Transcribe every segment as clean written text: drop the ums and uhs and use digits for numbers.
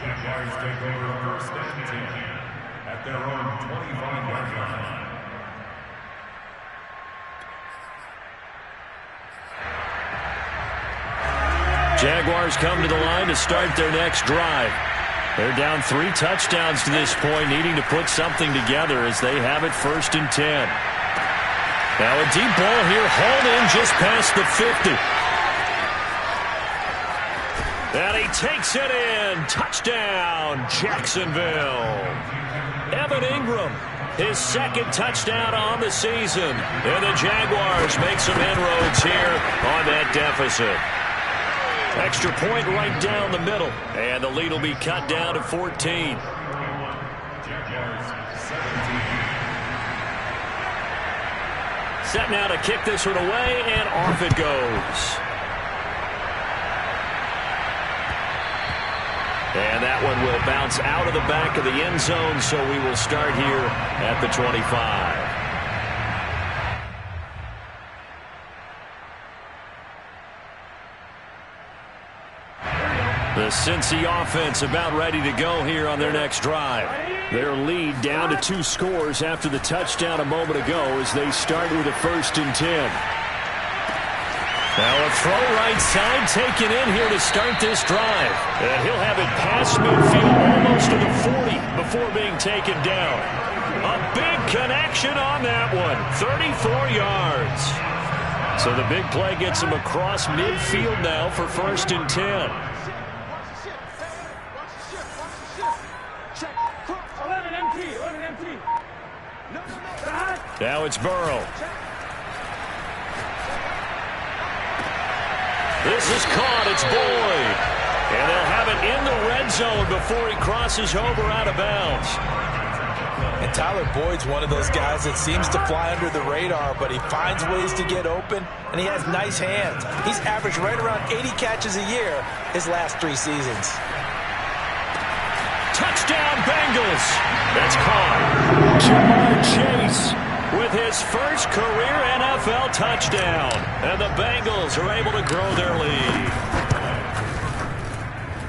Jaguars take over first and 10 at their own 25-yard line. Jaguars come to the line to start their next drive. They're down 3 touchdowns to this point, needing to put something together as they have it first and 10. Now a deep ball here, hauled in just past the 50. And he takes it in. Touchdown, Jacksonville. Evan Ingram, his second touchdown on the season. And the Jaguars make some inroads here on that deficit. Extra point right down the middle. And the lead will be cut down to 14. Set now to kick this one away, and off it goes. And that one will bounce out of the back of the end zone, so we will start here at the 25. The Cincy offense about ready to go here on their next drive. Their lead down to 2 scores after the touchdown a moment ago as they start with a first and 10. Now a throw right side taken in here to start this drive. And he'll have it past midfield almost to the 40 before being taken down. A big connection on that one. 34 yards. So the big play gets him across midfield now for first and 10. Now it's Burrow. This is caught. It's Boyd. And they'll have it in the red zone before he crosses over out of bounds. And Tyler Boyd's one of those guys that seems to fly under the radar, but he finds ways to get open, and he has nice hands. He's averaged right around 80 catches a year his last 3 seasons. Touchdown, Bengals. That's caught. Jamar Chase with his first career NFL touchdown. And the Bengals are able to grow their lead.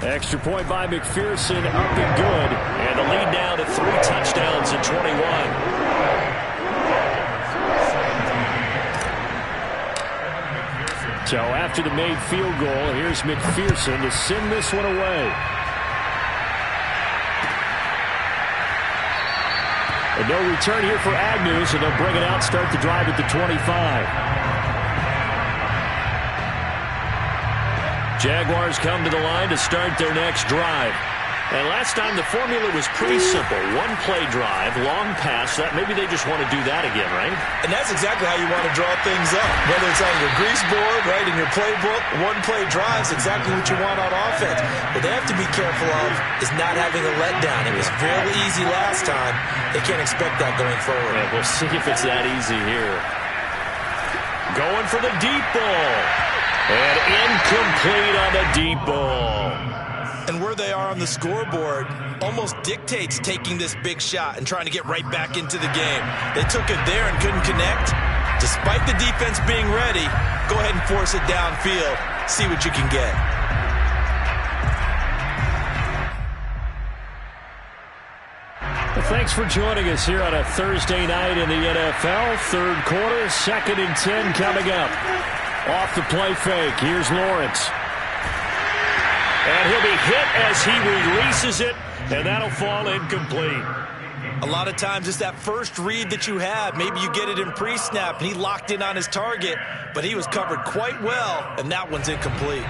Extra point by McPherson, up and good. And the lead now to 3 touchdowns at 21. So after the made field goal, here's McPherson to send this one away. And no return here for Agnew, so they'll bring it out, start the drive at the 25. Jaguars come to the line to start their next drive. And last time the formula was pretty simple. 1-play drive, long pass. That maybe they just want to do that again, right? And that's exactly how you want to draw things up. Whether it's on your grease board, right, in your playbook, 1-play drive is exactly what you want on offense. What they have to be careful of is not having a letdown. It was very easy last time. They can't expect that going forward. Yeah, we'll see if it's that easy here. Going for the deep ball. And incomplete on the deep ball. And where they are on the scoreboard almost dictates taking this big shot and trying to get right back into the game. They took it there and couldn't connect. Despite the defense being ready, go ahead and force it downfield. See what you can get. Well, thanks for joining us here on a Thursday night in the NFL. Third quarter, 2nd and 10 coming up. Off the play fake, here's Lawrence. And he'll be hit as he releases it, and that'll fall incomplete. A lot of times it's that first read that you have. Maybe you get it in pre-snap, and he locked in on his target, but he was covered quite well, and that one's incomplete.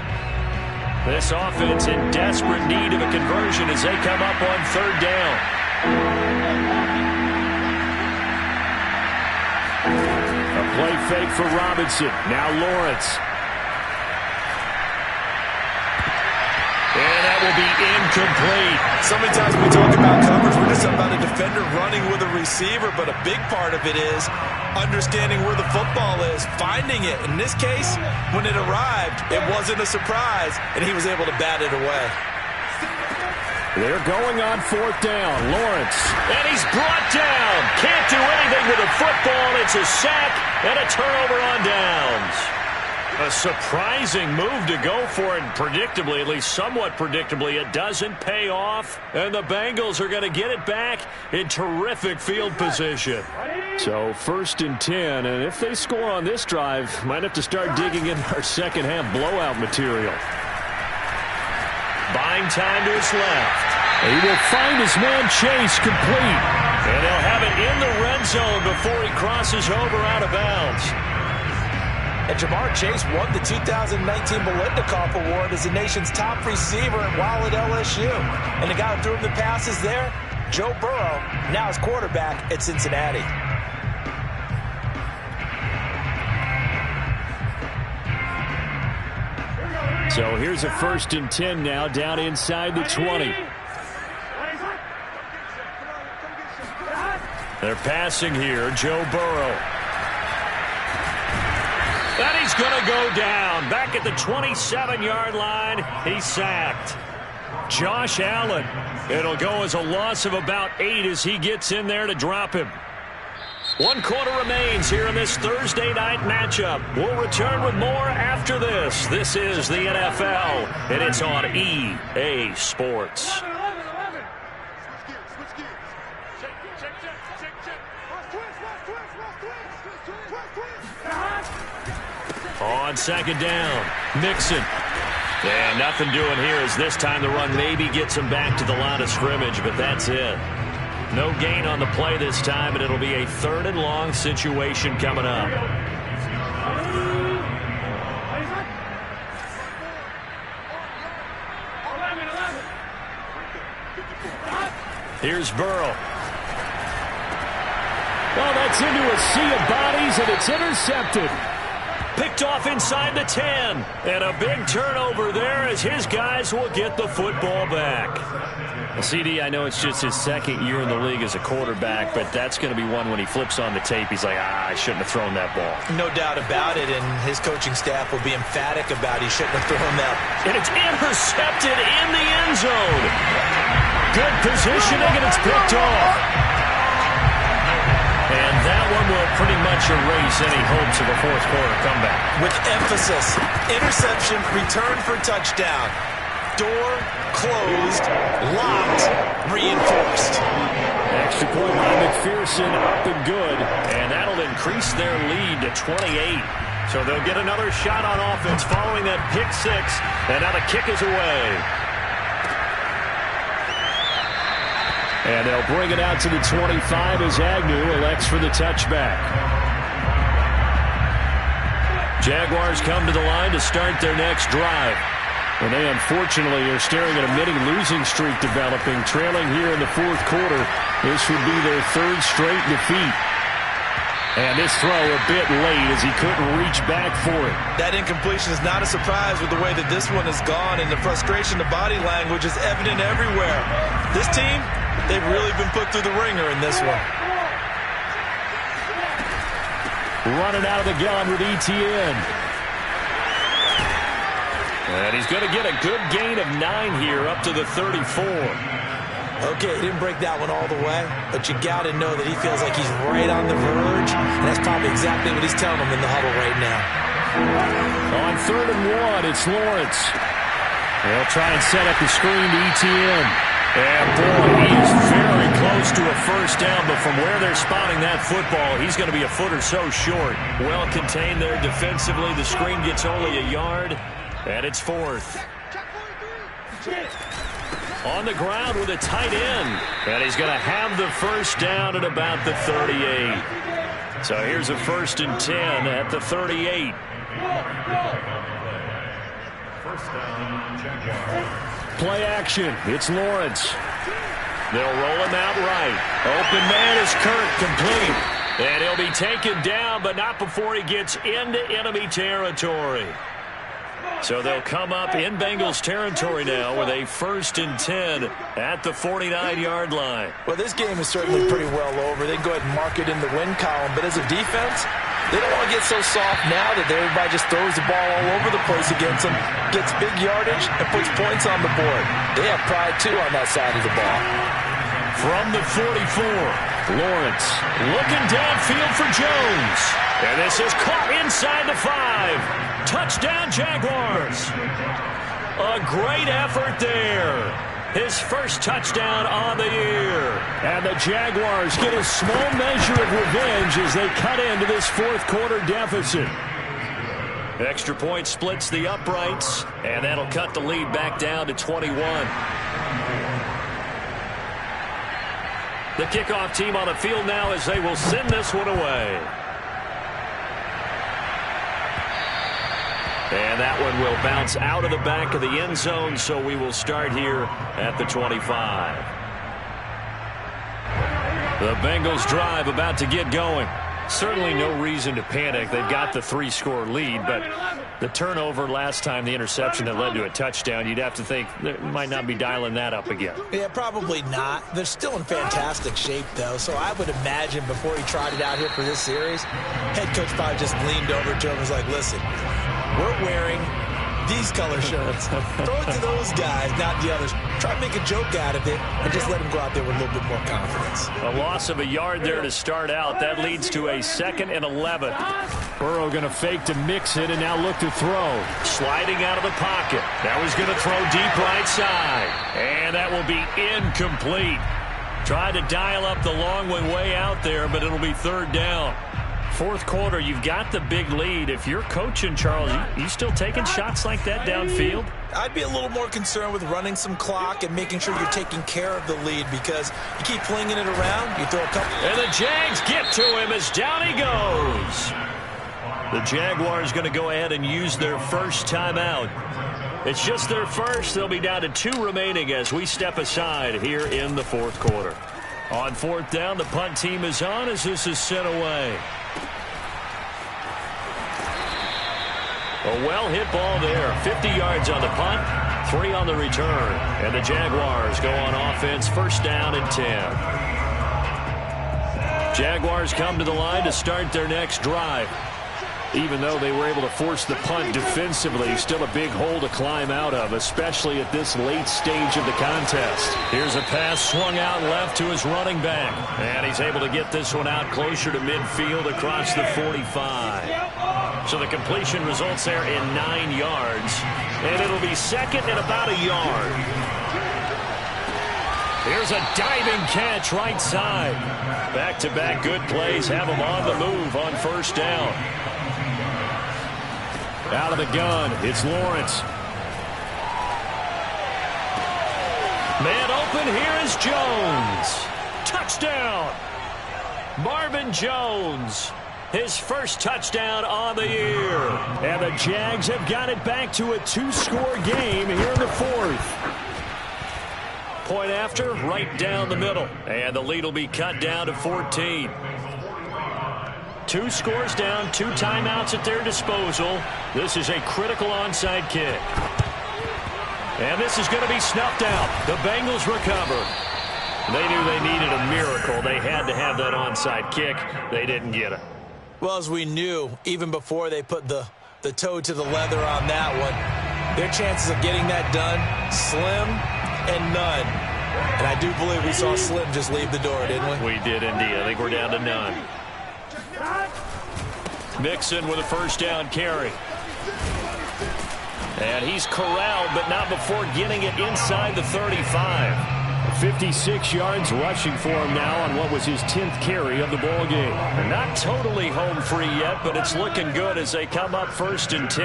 This offense in desperate need of a conversion as they come up on 3rd down. A play fake for Robinson. Now Lawrence. And that will be incomplete. So many times we talk about coverage, we're just about a defender running with a receiver, but a big part of it is understanding where the football is, finding it. In this case, when it arrived, it wasn't a surprise, and he was able to bat it away. They're going on 4th down. Lawrence. And he's brought down. Can't do anything with the football. It's a sack and a turnover on downs. A surprising move to go for it, and predictably, at least somewhat predictably, it doesn't pay off, and the Bengals are going to get it back in terrific field position. So 1st and 10, and if they score on this drive, might have to start digging in our second-half blowout material. Buying time to his left. He will find his man Chase complete, and he'll have it in the red zone before he crosses over out of bounds. And Jamar Chase won the 2019 Biletnikoff Award as the nation's top receiver while at LSU. And the guy who threw him the passes there, Joe Burrow, now his quarterback at Cincinnati. So here's a 1st and 10 now, down inside the 20. They're passing here, Joe Burrow. And he's going to go down. Back at the 27-yard line, he's sacked. Josh Allen. It'll go as a loss of about 8 as he gets in there to drop him. 1 quarter remains here in this Thursday night matchup. We'll return with more after this. This is the NFL, and it's on EA Sports. On 2nd down, Mixon. And nothing doing here as this time the run maybe gets him back to the line of scrimmage, but that's it. No gain on the play this time, and it'll be a 3rd and long situation coming up. Here's Burrow. Oh, that's into a sea of bodies, and it's intercepted. Picked off inside the 10. And a big turnover there as his guys will get the football back. Well, CD, I know it's just his 2nd year in the league as a quarterback, but that's going to be one when he flips on the tape. He's like, I shouldn't have thrown that ball. No doubt about it, and his coaching staff will be emphatic about he shouldn't have thrown that. And it's intercepted in the end zone. Good positioning, and it's picked off. And that one will pretty much erase any hopes of a 4th quarter comeback. With emphasis, interception, return for touchdown. Door closed, locked, reinforced. Extra point by McPherson, up and good. And that'll increase their lead to 28. So they'll get another shot on offense following that pick 6. And now the kick is away. And they'll bring it out to the 25 as Agnew elects for the touchback. Jaguars come to the line to start their next drive. And they unfortunately are staring at a mini losing streak developing, trailing here in the 4th quarter. This would be their 3rd straight defeat. And this throw a bit late as he couldn't reach back for it. That incompletion is not a surprise with the way that this one has gone, and the frustration, the body language is evident everywhere. This team, they've really been put through the ringer in this one. Running out of the gun with Etienne. And he's going to get a good gain of 9 here up to the 34. Okay, he didn't break that one all the way, but you got to know that he feels like he's right on the verge, and that's probably exactly what he's telling him in the huddle right now. On 3rd and 1, it's Lawrence. They'll try and set up the screen to Etienne. And, boy, he is very close to a 1st down, but from where they're spotting that football, he's going to be a foot or so short. Well contained there defensively. The screen gets only a yard, and it's 4th. On the ground with a tight end. And he's going to have the 1st down at about the 38. So here's a 1st and 10 at the 38. 1st down, Jaguars. Play action. It's Lawrence. They'll roll him out right. Open man is Kirk, complete. And he'll be taken down, but not before he gets into enemy territory. So they'll come up in Bengals territory now with a 1st and 10 at the 49-yard line. Well, this game is certainly pretty well over. They can go ahead and mark it in the win column. But as a defense, they don't want to get so soft now that everybody just throws the ball all over the place against them, gets big yardage, and puts points on the board. They have pride, too, on that side of the ball. From the 44, Lawrence looking downfield for Jones. And this is caught inside the 5. Touchdown, Jaguars. A great effort there. His first touchdown on the year. And the Jaguars get a small measure of revenge as they cut into this fourth quarter deficit. Extra point splits the uprights, and that'll cut the lead back down to 21. The kickoff team on the field now as they will send this one away. And that one will bounce out of the back of the end zone, so we will start here at the 25. The Bengals drive about to get going. Certainly no reason to panic. They've got the 3-score lead, but the turnover last time, the interception that led to a touchdown, you'd have to think they might not be dialing that up again. Yeah, probably not. They're still in fantastic shape, though, so I would imagine before he tried it out here for this series, head coach probably just leaned over to him and was like, listen, we're wearing these color shirts. Throw it to those guys, not the others. Try to make a joke out of it and just let them go out there with a little bit more confidence. A loss of a yard there to start out. That leads to a 2nd and 11. Burrow going to fake to mix it and now look to throw. Sliding out of the pocket. That was going to throw deep right side. And that will be incomplete. Tried to dial up the long one way out there, but it'll be 3rd down. Fourth quarter, you've got the big lead. If you're coaching, Charles, you still taking shots like that downfield? I'd be a little more concerned with running some clock and making sure you're taking care of the lead because you keep flinging it around, you throw a couple. And the Jags get to him as down he goes. The Jaguars going to go ahead and use their first timeout. It's just their first. They'll be down to 2 remaining as we step aside here in the fourth quarter. On 4th down, the punt team is on as this is sent away. A well-hit ball there. 50 yards on the punt, 3 on the return. And the Jaguars go on offense, 1st down and 10. Jaguars come to the line to start their next drive. Even though they were able to force the punt defensively, still a big hole to climb out of, especially at this late stage of the contest. Here's a pass swung out left to his running back. And he's able to get this one out closer to midfield across the 45. So the completion results there in 9 yards. And it'll be 2nd and about a yard. Here's a diving catch right side. Back-to-back good plays have him on the move on 1st down. Out of the gun, it's Lawrence. Man open, here is Jones. Touchdown. Marvin Jones. His first touchdown on the year. And the Jags have got it back to a 2-score game here in the 4th. Point after, right down the middle. And the lead will be cut down to 14. 2 scores down, 2 timeouts at their disposal. This is a critical onside kick. And this is going to be snuffed out. The Bengals recover. They knew they needed a miracle. They had to have that onside kick. They didn't get it. Well, as we knew, even before they put the toe to the leather on that one, their chances of getting that done, slim and none. And I do believe we saw Slim just leave the door, didn't we? We did indeed. I think we're down to none. Mixon with a 1st down carry. And he's corralled, but not before getting it inside the 35. 56 yards rushing for him now on what was his 10th carry of the ball game. They're not totally home free yet, but it's looking good as they come up 1st and 10.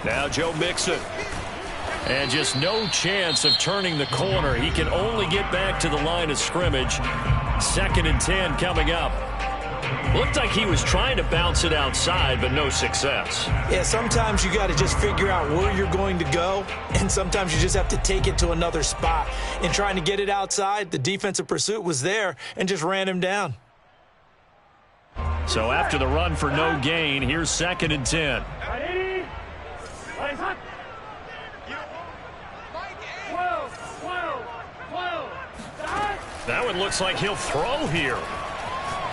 Now Joe Mixon. And just no chance of turning the corner. He can only get back to the line of scrimmage. 2nd and 10 coming up. Looked like he was trying to bounce it outside, but no success. Yeah, sometimes you got to just figure out where you're going to go, and sometimes you just have to take it to another spot. In trying to get it outside, the defensive pursuit was there and just ran him down. So after the run for no gain, here's 2nd and 10. That one looks like he'll throw here.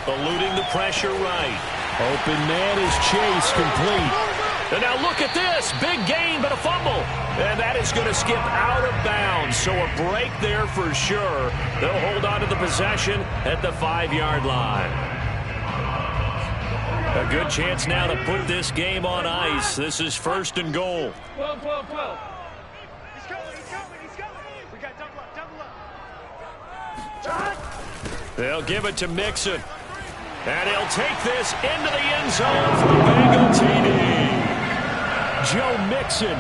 Eluding the pressure right. Open man is Chase, complete. And now look at this. Big gain, but a fumble. And that is going to skip out of bounds. So a break there for sure. They'll hold on to the possession at the 5-yard line. A good chance now to put this game on ice. This is 1st and goal. 12. He's going. We got double up. They'll give it to Mixon. And he'll take this into the end zone for a Bengal TD. Joe Mixon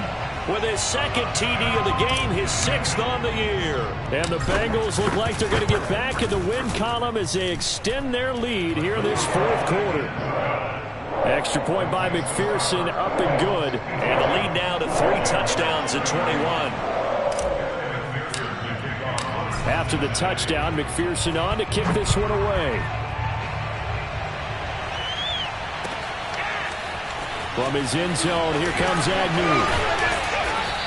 with his 2nd TD of the game, his 6th on the year. And the Bengals look like they're going to get back in the win column as they extend their lead here this 4th quarter. Extra point by McPherson, up and good. And the lead now to 3 touchdowns at 21. After the touchdown, McPherson on to kick this one away. From his end zone, here comes Agnew.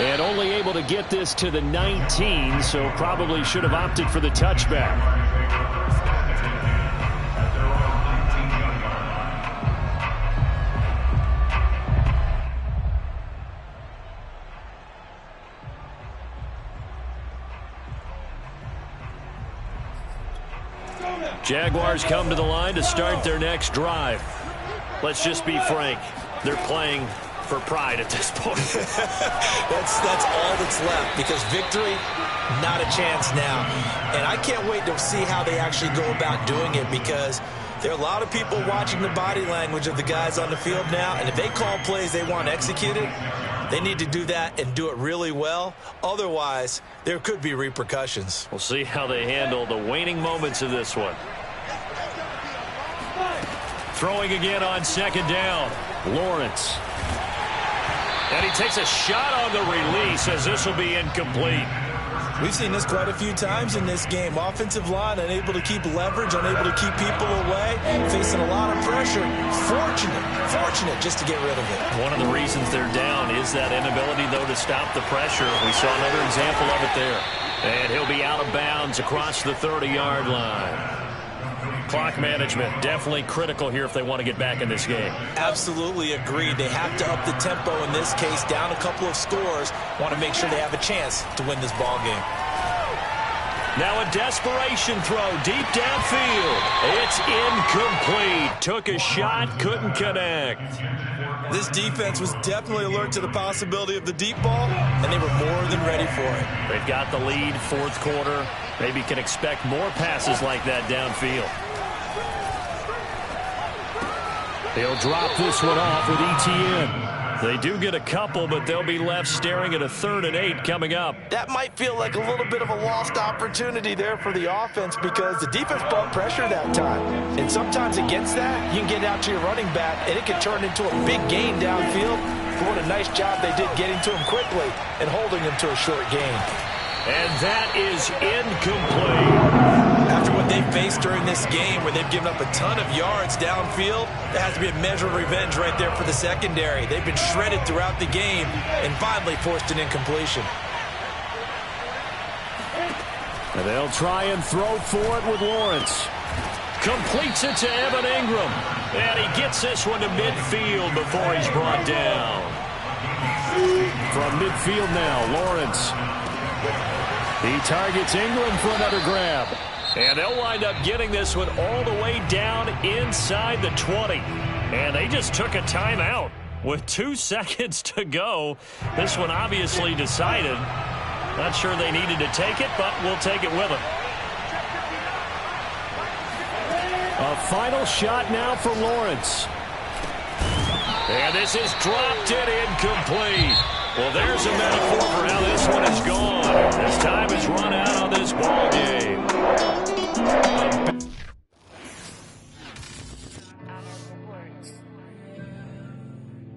And only able to get this to the 19, so probably should have opted for the touchback. Jaguars come to the line to start their next drive. Let's just be frank. They're playing for pride at this point. That's all that's left, because victory, not a chance now. And I can't wait to see how they actually go about doing it, because there are a lot of people watching the body language of the guys on the field now, and if they call plays they want executed, they need to do that and do it really well. Otherwise, there could be repercussions. We'll see how they handle the waning moments of this one. Throwing again on 2nd down. Lawrence. And he takes a shot on the release as this will be incomplete. We've seen this quite a few times in this game. Offensive line unable to keep leverage, unable to keep people away, facing a lot of pressure. Fortunate just to get rid of it. One of the reasons they're down is that inability, though, to stop the pressure. We saw another example of it there. And he'll be out of bounds across the 30-yard line. Clock management definitely critical here if they want to get back in this game. Absolutely agreed. They have to up the tempo in this case, down a couple of scores. Want to make sure they have a chance to win this ball game. Now a desperation throw deep downfield. It's incomplete. Took a shot, couldn't connect. This defense was definitely alert to the possibility of the deep ball, and they were more than ready for it. They've got the lead, 4th quarter. Maybe can expect more passes like that downfield. They'll drop this one off with ETN. They do get a couple, but they'll be left staring at a 3rd and 8 coming up. That might feel like a little bit of a lost opportunity there for the offense, because the defense brought pressure that time. And sometimes against that, you can get out to your running back, and it can turn into a big gain downfield. But what a nice job they did getting to him quickly and holding him to a short gain. And that is incomplete. After what they faced during this game, where they've given up a ton of yards downfield, that has to be a measure of revenge right there for the secondary. They've been shredded throughout the game and finally forced an incompletion. And they'll try and throw for it with Lawrence. Completes it to Evan Ingram. And he gets this one to midfield before he's brought down. From midfield now, Lawrence. He targets Ingram for another grab. And they'll wind up getting this one all the way down inside the 20. And they just took a timeout with 2 seconds to go. This one obviously decided. Not sure they needed to take it, but we'll take it with them. A final shot now for Lawrence. And this is dropped and incomplete. Well, there's a metaphor for how this one is gone.